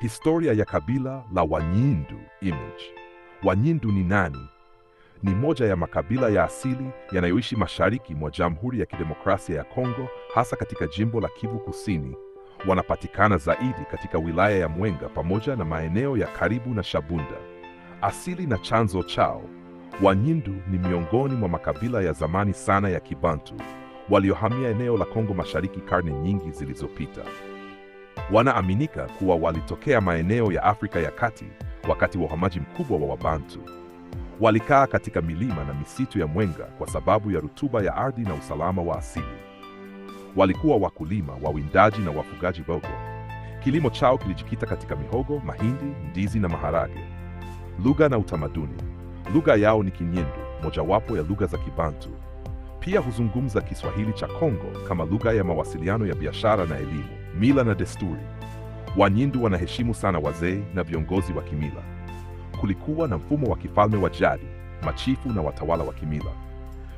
Historia ya kabila la Wanyindu. Image. Wanyindu ni nani? Ni moja ya makabila ya asili yanayoishi mashariki mwa Jamhuri ya Kidemokrasia ya Kongo, hasa katika jimbo la Kivu Kusini. Wanapatikana zaidi katika wilaya ya Mwenga pamoja na maeneo ya karibu na Shabunda. Asili na chanzo chao. Wanyindu ni miongoni mwa makabila ya zamani sana ya Kibantu waliohamia eneo la Kongo Mashariki karne nyingi zilizopita. Wanaaminika kuwa walitokea maeneo ya Afrika ya Kati wakati wa uhamaji mkubwa wa Wabantu. Walikaa katika milima na misitu ya Mwenga kwa sababu ya rutuba ya ardhi na usalama wa asili. Walikuwa wakulima, wawindaji na wafugaji bogo. Kilimo chao kilijikita katika mihogo, mahindi, ndizi na maharage. Lugha na utamaduni. Lugha yao ni Kinyindu, mojawapo ya lugha za Kibantu. Pia huzungumza Kiswahili cha Kongo kama lugha ya mawasiliano ya biashara na elimu. Mila na desturi. Wanyindu wanaheshimu sana wazee na viongozi wa kimila. Kulikuwa na mfumo wa kifalme wa jadi, machifu na watawala wa kimila.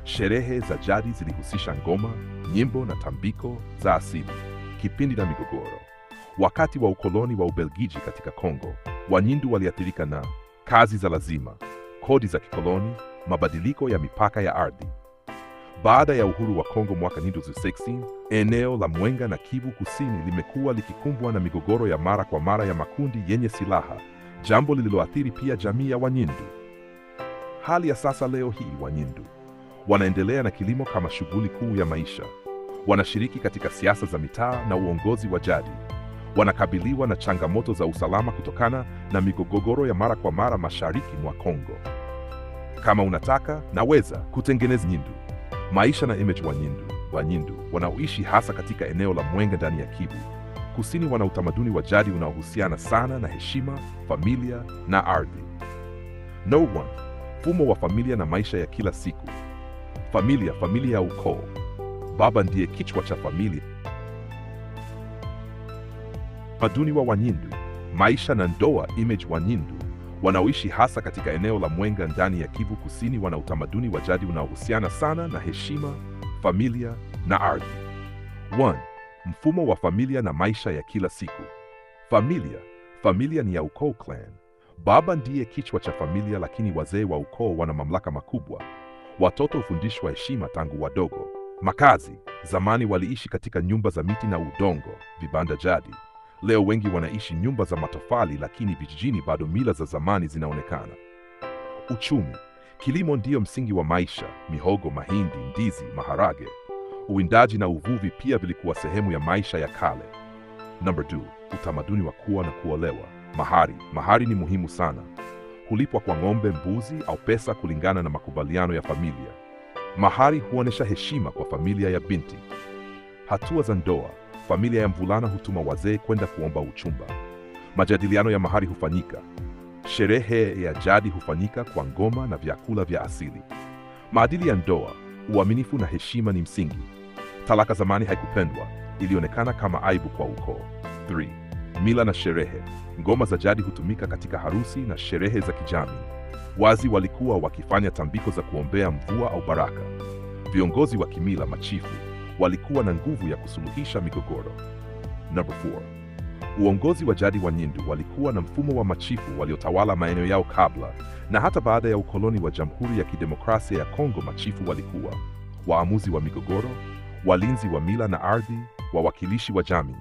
Sherehe za jadi zilihusisha ngoma, nyimbo na tambiko za asili. Kipindi na migogoro. Wakati wa ukoloni wa Ubelgiji katika Kongo, Wanyindu waliathirika na kazi za lazima, kodi za kikoloni, mabadiliko ya mipaka ya ardhi. Baada ya uhuru wa Kongo mwaka 1960, eneo la Mwenga na Kivu Kusini limekuwa likikumbwa na migogoro ya mara kwa mara ya makundi yenye silaha, jambo lililoathiri pia jamii ya Wanyindu. Hali ya sasa leo hii, Wanyindu wanaendelea na kilimo kama shughuli kuu ya maisha. Wanashiriki katika siasa za mitaa na uongozi wa jadi. Wanakabiliwa na changamoto za usalama kutokana na migogoro ya mara kwa mara mashariki mwa Kongo. Kama unataka, naweza kutengeneza Nyindu. Maisha na image. Wanyindu wanaoishi hasa katika eneo la Mwenga ndani ya Kivu Kusini wana utamaduni wa jadi unaohusiana sana na heshima, familia na ardhi. No one. Mfumo wa familia na maisha ya kila siku. Familia ya ukoo. Baba ndiye kichwa cha familia. Utamaduni wa Wanyindu. Maisha na ndoa. Image. Wanyindu wanaoishi hasa katika eneo la Mwenga ndani ya Kivu Kusini wana utamaduni wa jadi unaohusiana sana na heshima, familia na ardhi. 1. Mfumo wa familia na maisha ya kila siku. Familia ni ya ukoo, clan. Baba ndiye kichwa cha familia, lakini wazee wa ukoo wana mamlaka makubwa. Watoto hufundishwa heshima tangu wadogo. Makazi. Zamani waliishi katika nyumba za miti na udongo, vibanda jadi. Leo wengi wanaishi nyumba za matofali, lakini vijijini bado mila za zamani zinaonekana. Uchumi. Kilimo ndiyo msingi wa maisha. Mihogo, mahindi, ndizi, maharage. Uwindaji na uvuvi pia vilikuwa sehemu ya maisha ya kale. Number 2. Utamaduni wa kuoa na kuolewa. Mahari ni muhimu sana. Hulipwa kwa ng'ombe, mbuzi au pesa kulingana na makubaliano ya familia. Mahari huonesha heshima kwa familia ya binti. Hatua za ndoa. Familia ya mvulana hutuma wazee kwenda kuomba uchumba. Majadiliano ya mahari hufanyika. Sherehe ya jadi hufanyika kwa ngoma na vyakula vya asili. Maadili ya ndoa. Uaminifu na heshima ni msingi. Talaka zamani haikupendwa, ilionekana kama aibu kwa ukoo. 3. Mila na sherehe. Ngoma za jadi hutumika katika harusi na sherehe za kijamii. Wazi walikuwa wakifanya tambiko za kuombea mvua au baraka. Viongozi wa kimila, machifu, walikuwa na nguvu ya kusuluhisha migogoro. Number 4. Uongozi wa jadi. Wanyindu walikuwa na mfumo wa machifu waliotawala maeneo yao kabla na hata baada ya ukoloni wa Jamhuri ya Kidemokrasia ya Kongo. Machifu walikuwa waamuzi wa migogoro, walinzi wa mila na ardhi, wawakilishi wa jamii.